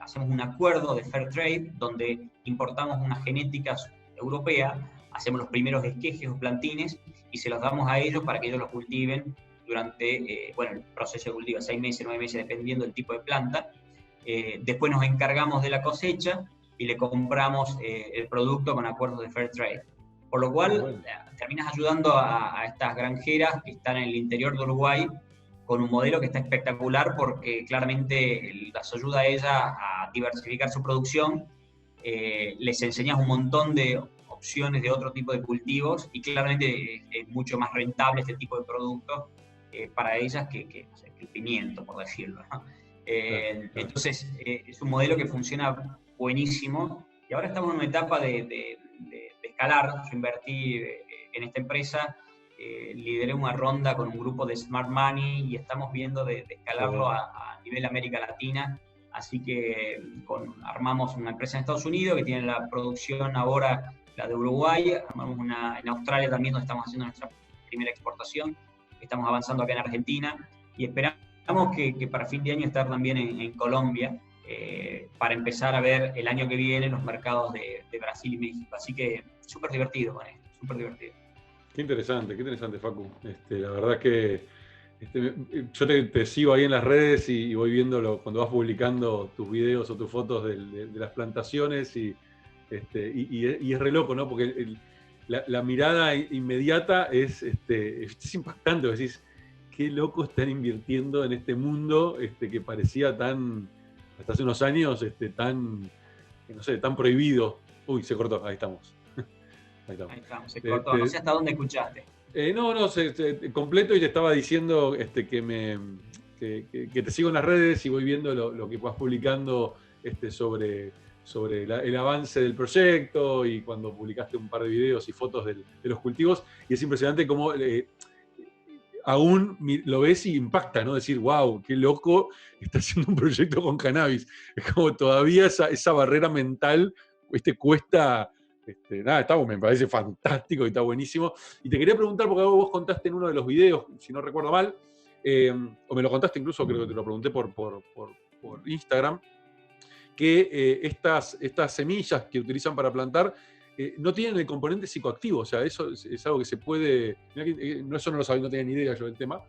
hacemos un acuerdo de fair trade donde importamos unas genéticas europeas, hacemos los primeros esquejes o plantines y se los damos a ellos para que ellos los cultiven durante, el proceso de cultivo, 6 meses, 9 meses, dependiendo del tipo de planta. Después nos encargamos de la cosecha y le compramos el producto con acuerdos de Fair Trade. Por lo cual, terminas ayudando a estas granjeras que están en el interior de Uruguay con un modelo que está espectacular porque claramente las ayuda a ellas a diversificar su producción, les enseñas un montón de opciones de otro tipo de cultivos y claramente es mucho más rentable este tipo de productos para ellas que el pimiento, por decirlo, ¿no? Entonces, es un modelo que funciona buenísimo y ahora estamos en una etapa de escalar. Yo invertí en esta empresa, lideré una ronda con un grupo de Smart Money y estamos viendo de escalarlo a nivel América Latina. Así que armamos una empresa en Estados Unidos que tiene la producción ahora, la de Uruguay, armamos una en Australia también, donde estamos haciendo nuestra primera exportación, estamos avanzando acá en Argentina y esperamos que para fin de año estar también en Colombia, para empezar a ver el año que viene los mercados de Brasil y México. Así que súper divertido con esto, súper divertido. Qué interesante, Facu. La verdad que yo te sigo ahí en las redes y voy viéndolo cuando vas publicando tus videos o tus fotos de las plantaciones y es re loco, ¿no? Porque la mirada inmediata es impactante. Decís, qué loco están invirtiendo en este mundo que parecía hasta hace unos años, tan prohibido. Uy, se cortó, ahí estamos. Ahí estamos, se cortó. No sé hasta dónde escuchaste. No, completo, y te estaba diciendo que te sigo en las redes y voy viendo lo que vas publicando sobre el avance del proyecto y cuando publicaste un par de videos y fotos de los cultivos. Y es impresionante cómo aún lo ves y impacta, ¿no? Decir, wow, qué loco está haciendo un proyecto con cannabis. Es como todavía esa barrera mental cuesta. Me parece fantástico y está buenísimo. Y te quería preguntar, porque vos contaste en uno de los videos, si no recuerdo mal, o me lo contaste incluso, creo que te lo pregunté por Instagram, que estas semillas que utilizan para plantar no tienen el componente psicoactivo. O sea, eso es algo que se puede... Eso no lo sabía, no tenía ni idea yo del tema.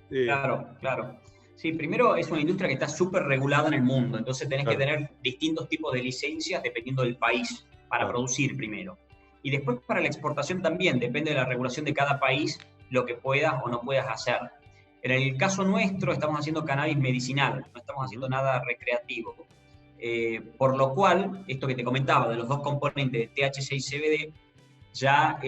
Claro. Sí, primero es una industria que está súper regulada en el mundo, entonces tenés que tener distintos tipos de licencias dependiendo del país para producir primero. Y después para la exportación también, depende de la regulación de cada país, lo que puedas o no puedas hacer. En el caso nuestro estamos haciendo cannabis medicinal, no estamos haciendo nada recreativo. Por lo cual, esto que te comentaba de los dos componentes de THC y CBD, ya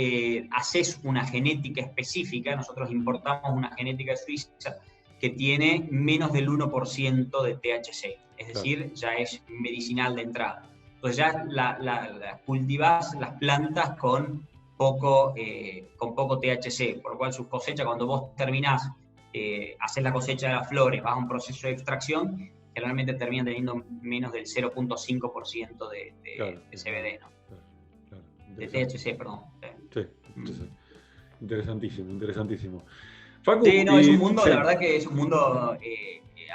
haces una genética específica. Nosotros importamos una genética de Suiza que tiene menos del 1% de THC, es decir, ya es medicinal de entrada. Entonces ya cultivás las plantas con poco THC, por lo cual su cosecha, cuando vos terminás, haces la cosecha de las flores, vas a un proceso de extracción, generalmente terminan teniendo menos del 0.5% de CBD, ¿no? Claro. De THC, perdón. Sí, interesantísimo. Facu, sí, no, es un mundo, la verdad que es un mundo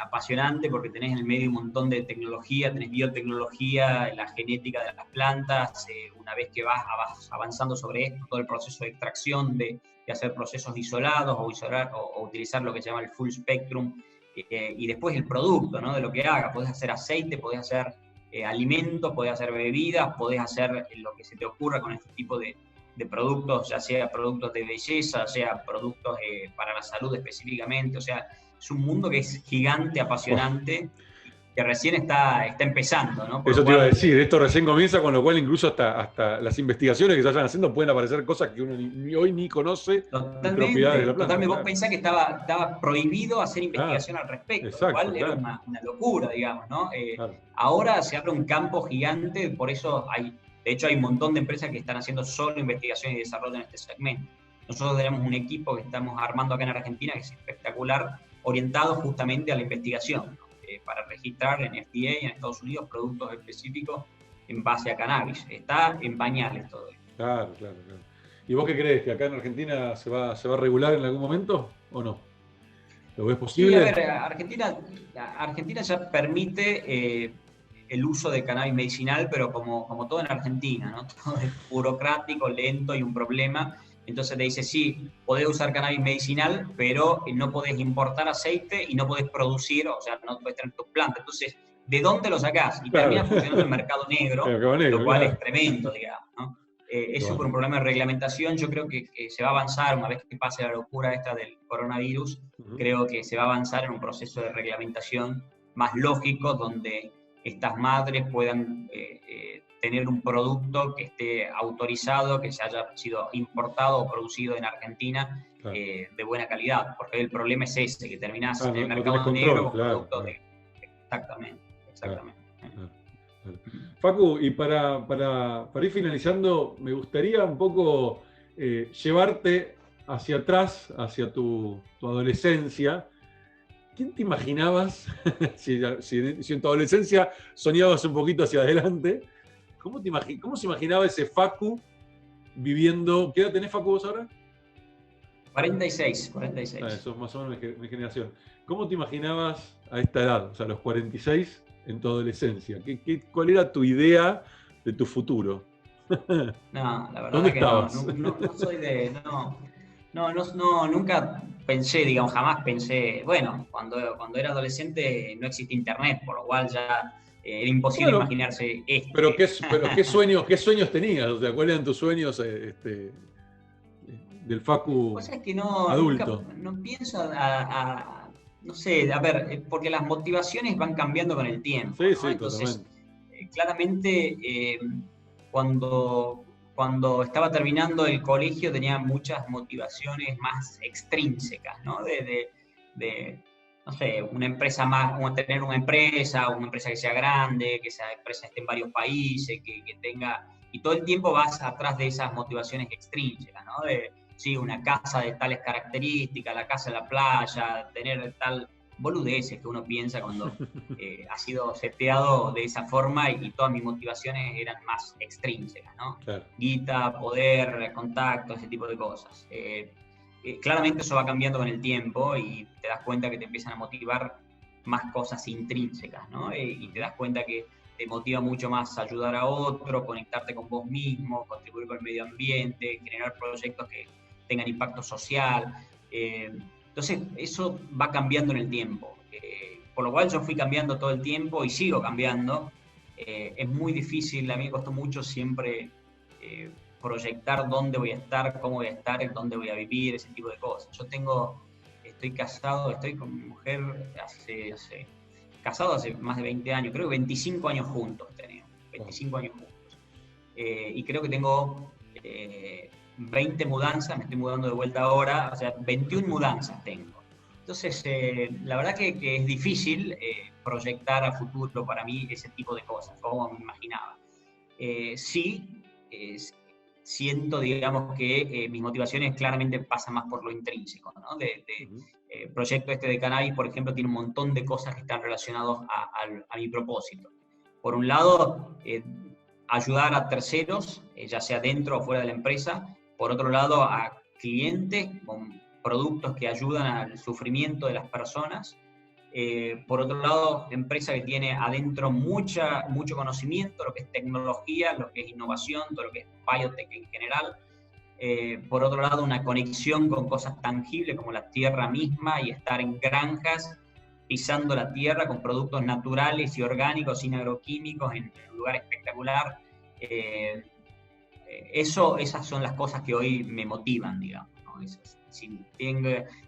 apasionante porque tenés en el medio un montón de tecnología, tenés biotecnología, la genética de las plantas, una vez que vas avanzando sobre esto, todo el proceso de extracción, de hacer procesos isolados o utilizar lo que se llama el full spectrum, y después el producto, ¿no? De lo que hagas. Podés hacer aceite, podés hacer alimentos, podés hacer bebidas, podés hacer lo que se te ocurra con este tipo de productos, ya sea productos de belleza, sea productos para la salud específicamente. O sea, es un mundo que es gigante, apasionante, que recién está empezando, ¿no? Eso te iba a decir, esto recién comienza, con lo cual incluso hasta las investigaciones que se vayan haciendo pueden aparecer cosas que uno hoy ni conoce. Totalmente. Vos pensás que estaba prohibido hacer investigación al respecto, exacto, lo cual era una locura, digamos, ¿no? Ahora se abre un campo gigante, por eso de hecho hay un montón de empresas que están haciendo solo investigación y desarrollo en este segmento. Nosotros tenemos un equipo que estamos armando acá en Argentina que es espectacular, orientado justamente a la investigación, ¿no? Para registrar en FDA y en Estados Unidos productos específicos en base a cannabis. Está en pañales todo esto. Claro. ¿Y vos qué crees? ¿Que acá en Argentina se va a regular en algún momento o no? ¿Lo ves posible? Sí, a ver, Argentina ya permite el uso de cannabis medicinal, pero como todo en Argentina, ¿no? Todo es burocrático, lento y un problema. Entonces te dice, sí, podés usar cannabis medicinal, pero no podés importar aceite y no podés producir, o sea, no podés tener tus plantas. Entonces, ¿de dónde lo sacás? Y Claro. termina funcionando el mercado negro, lo cual es tremendo, digamos, ¿no? Es súper un problema de reglamentación. Yo creo que se va a avanzar una vez que pase la locura esta del coronavirus. Creo que se va a avanzar en un proceso de reglamentación más lógico, donde estas madres puedan tener un producto que esté autorizado, que se haya sido importado o producido en Argentina, claro, de buena calidad, porque el problema es ese, que terminás en el mercado negro con productos de... Exactamente. Claro. Facu, y para ir finalizando, me gustaría un poco llevarte hacia atrás, hacia tu adolescencia. ¿Quién te imaginabas, si en tu adolescencia soñabas un poquito hacia adelante, cómo se imaginaba ese Facu viviendo? ¿Qué edad tenés, Facu, vos ahora? 46. Sos más o menos mi generación. ¿Cómo te imaginabas a esta edad, o sea, a los 46, en tu adolescencia? ¿Cuál era tu idea de tu futuro? No, la verdad ¿Dónde que estabas? No soy de... No, nunca pensé, digamos, jamás pensé... Bueno, cuando era adolescente no existía internet, por lo cual ya era imposible imaginarse esto. Pero ¿qué sueños tenías? O sea, ¿cuáles eran tus sueños del Facu pues es que adulto? Nunca, no pienso no sé, a ver, porque las motivaciones van cambiando con el tiempo, sí, ¿no? Sí, entonces, totalmente. Claramente, cuando estaba terminando el colegio tenía muchas motivaciones más extrínsecas, ¿no? No sé, una empresa tener una empresa que sea grande, que esa empresa esté en varios países, que tenga... Y todo el tiempo vas atrás de esas motivaciones extrínsecas, ¿no? Sí, una casa de tales características, la casa en la playa, tener tal boludeces que uno piensa cuando ha sido seteado de esa forma, y todas mis motivaciones eran más extrínsecas, ¿no? Claro. Guita, poder, contacto, ese tipo de cosas. Claramente eso va cambiando con el tiempo y te das cuenta que te empiezan a motivar más cosas intrínsecas, ¿no? Y te das cuenta que te motiva mucho más ayudar a otro, conectarte con vos mismo, contribuir con el medio ambiente, generar proyectos que tengan impacto social. Entonces, eso va cambiando en el tiempo. Por lo cual yo fui cambiando todo el tiempo y sigo cambiando. Es muy difícil, a mí me costó mucho siempre proyectar dónde voy a estar, cómo voy a estar, dónde voy a vivir, ese tipo de cosas. Estoy casado, estoy con mi mujer casado hace más de 20 años, creo que 25 años juntos tenemos, 25 años juntos. Y creo que tengo 20 mudanzas, me estoy mudando de vuelta ahora, o sea, 21 mudanzas tengo. Entonces, la verdad que es difícil proyectar a futuro para mí ese tipo de cosas, como me imaginaba. Siento, digamos, que mis motivaciones claramente pasan más por lo intrínseco, ¿no? Proyecto de cannabis, por ejemplo, tiene un montón de cosas que están relacionadas a mi propósito. Por un lado, ayudar a terceros, ya sea dentro o fuera de la empresa. Por otro lado, a clientes con productos que ayudan al sufrimiento de las personas. Por otro lado, empresa que tiene adentro mucho conocimiento, lo que es tecnología, lo que es innovación, todo lo que es biotech en general. Por otro lado, una conexión con cosas tangibles como la tierra misma y estar en granjas, pisando la tierra con productos naturales y orgánicos, sin agroquímicos, en un lugar espectacular. Esas son las cosas que hoy me motivan, digamos, ¿no?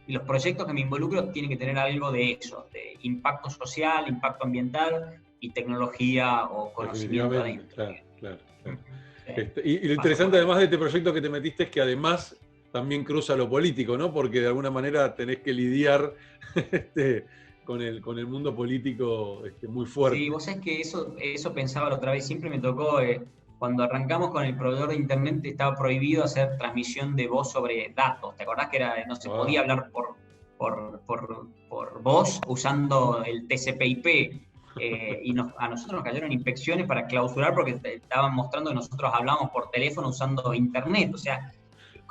Y los proyectos que me involucro tienen que tener algo de eso, de impacto social, impacto ambiental y tecnología o conocimiento adentro. Claro. Y lo interesante además de este proyecto que te metiste es que además también cruza lo político, ¿no? Porque de alguna manera tenés que lidiar con el mundo político muy fuerte. Sí, vos sabés que eso pensaba la otra vez, siempre me tocó, cuando arrancamos con el proveedor de internet estaba prohibido hacer transmisión de voz sobre datos, ¿te acordás que no se podía hablar por voz usando el TCP/IP? Y a nosotros nos cayeron inspecciones para clausurar porque estaban mostrando que nosotros hablábamos por teléfono usando internet. O sea,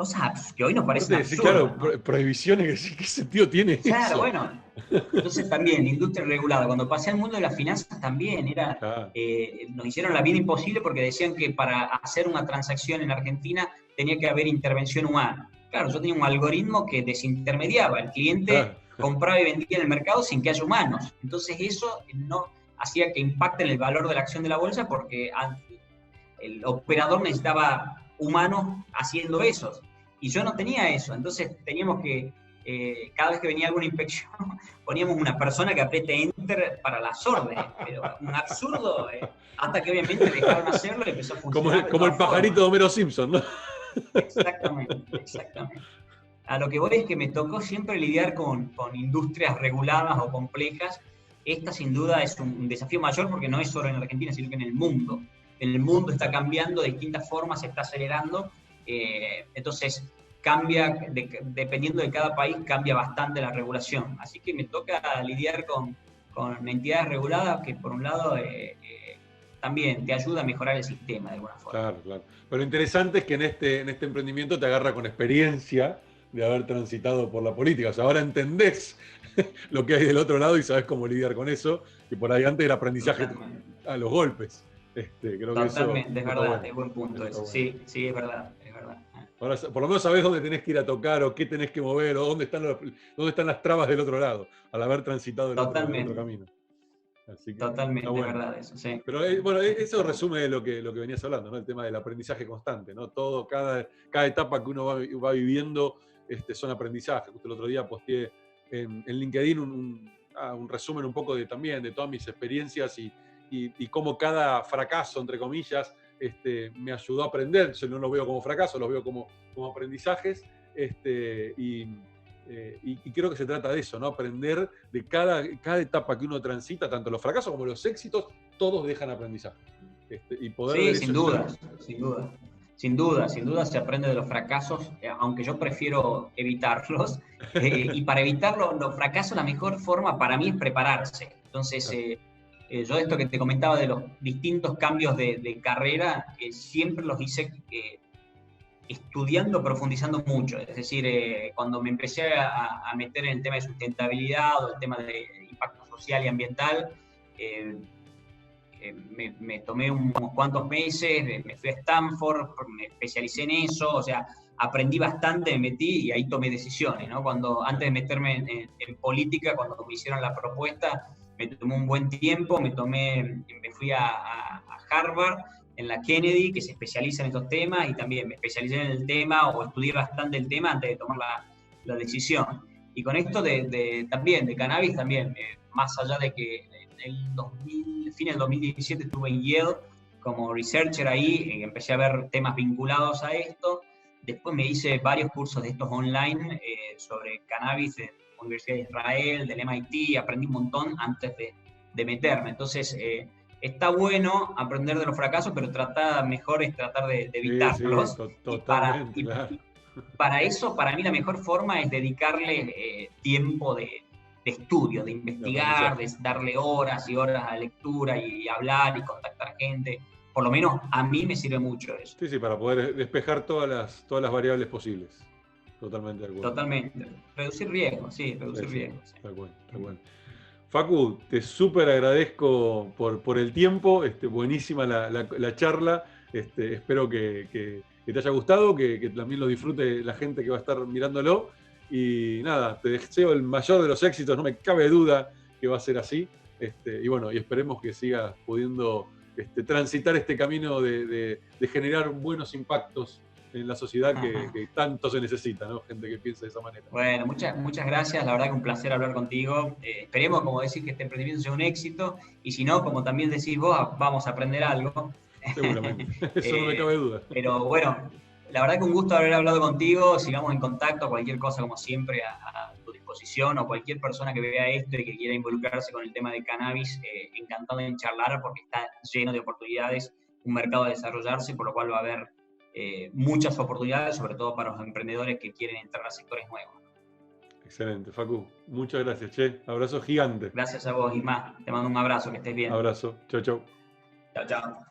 cosas que hoy nos parecen Aparte, sí, absurdas, claro, ¿no? prohibiciones, ¿qué sentido tiene Claro, eso? bueno. Entonces también, industria regulada. Cuando pasé al mundo de las finanzas también, Claro, nos hicieron la vida imposible porque decían que para hacer una transacción en Argentina tenía que haber intervención humana. Claro, yo tenía un algoritmo que desintermediaba. El cliente claro. compraba y vendía en el mercado sin que haya humanos. Entonces eso no hacía que impacte en el valor de la acción de la bolsa porque el operador necesitaba humanos haciendo eso. Y yo no tenía eso. Entonces teníamos que cada vez que venía alguna inspección, poníamos una persona que apriete enter para las órdenes, pero un absurdo, hasta que obviamente dejaron hacerlo y empezó a funcionar de Como el todas pajarito formas. de Homero Simpson, ¿no? Exactamente, exactamente. A lo que voy es que me tocó siempre lidiar con industrias reguladas o complejas. Esta sin duda es un desafío mayor porque no es solo en Argentina, sino que en el mundo. El mundo está cambiando de distintas formas, se está acelerando. Entonces, cambia, dependiendo de cada país, cambia bastante la regulación. Así que me toca lidiar con entidades reguladas que, por un lado, también te ayuda a mejorar el sistema de alguna forma. Claro, claro. Pero lo interesante es que en este emprendimiento te agarra con experiencia de haber transitado por la política. O sea, ahora entendés lo que hay del otro lado y sabés cómo lidiar con eso. Y por ahí antes el aprendizaje Totalmente. a los golpes. Creo que Totalmente, es eso está verdad, bueno. es buen punto Eso está eso. bueno. Sí, sí, es verdad, es verdad. Ahora, por lo menos sabés dónde tenés que ir a tocar o qué tenés que mover o dónde están las trabas del otro lado, al haber transitado el otro Totalmente, camino. Así que está totalmente, es bueno. verdad eso, sí. Pero bueno, eso resume lo que venías hablando, ¿no? El tema del aprendizaje constante, ¿no? Cada etapa que uno va viviendo son aprendizajes. Justo el otro día posteé en LinkedIn un resumen un poco también de todas mis experiencias y cómo cada fracaso, entre comillas, me ayudó a aprender. Yo no lo veo como fracaso, lo veo como aprendizajes. Y creo que se trata de eso, ¿no? Aprender de cada etapa que uno transita, tanto los fracasos como los éxitos, todos dejan aprendizaje. Y poder ver Sí, eso sin es duda, hermoso. sin duda. Sin duda, sin duda se aprende de los fracasos, aunque yo prefiero evitarlos. Y para evitar los fracasos, la mejor forma para mí es prepararse. Entonces, Claro. yo esto que te comentaba de los distintos cambios de carrera, siempre los hice estudiando, profundizando mucho. Es decir, cuando me empecé a meter en el tema de sustentabilidad o el tema de impacto social y ambiental, eh, me tomé unos cuantos meses, me fui a Stanford, me especialicé en eso, o sea, aprendí bastante, me metí y ahí tomé decisiones, ¿no? Antes de meterme en política, cuando me hicieron la propuesta, me tomé un buen tiempo, me fui a Harvard, en la Kennedy, que se especializa en estos temas, y también me especialicé en el tema o estudié bastante el tema antes de tomar la decisión. Y con esto también, de cannabis, también, más allá de que en el fin del 2017 estuve en Yale como researcher ahí, empecé a ver temas vinculados a esto. Después me hice varios cursos de estos online sobre cannabis en la Universidad de Israel, del MIT, aprendí un montón antes de meterme. Entonces, está bueno aprender de los fracasos, pero mejor es tratar de Sí, sí, evitarlos. totalmente, claro. Y para eso, para mí, la mejor forma es dedicarle tiempo de estudio, de De investigar, aprendizaje. de darle horas y horas a la lectura y hablar y contactar gente. Por lo menos a mí me sirve mucho eso. Sí, sí, para poder despejar todas las variables posibles. Totalmente de acuerdo. Totalmente. Reducir riesgos, sí, Sí, reducir sí, riesgos. Sí. tal cual, tal cual. Facu, te súper agradezco por el tiempo, buenísima la charla, espero que te haya gustado, que también lo disfrute la gente que va a estar mirándolo, y nada, te deseo el mayor de los éxitos, no me cabe duda que va a ser así, y bueno, y esperemos que sigas pudiendo transitar este camino de generar buenos impactos en la sociedad que tanto se necesita, ¿no? Gente que piense de esa manera. Bueno, muchas gracias. La verdad que un placer hablar contigo. Esperemos, como decís, que este emprendimiento sea un éxito. Y si no, como también decís vos, vamos a aprender algo. Seguramente, eso no me cabe duda. Pero bueno, la verdad que un gusto haber hablado contigo. Sigamos en contacto. Cualquier cosa, como siempre, a tu disposición. O cualquier persona que vea esto y que quiera involucrarse con el tema de cannabis, encantado en charlar porque está lleno de oportunidades, un mercado a desarrollarse, por lo cual va a haber muchas oportunidades, sobre todo para los emprendedores que quieren entrar a sectores nuevos. Excelente, Facu. Muchas gracias, che. Abrazo gigante. Gracias a vos, Isma. Te mando un abrazo, que estés bien. Abrazo. Chau, chau. Chao, chao.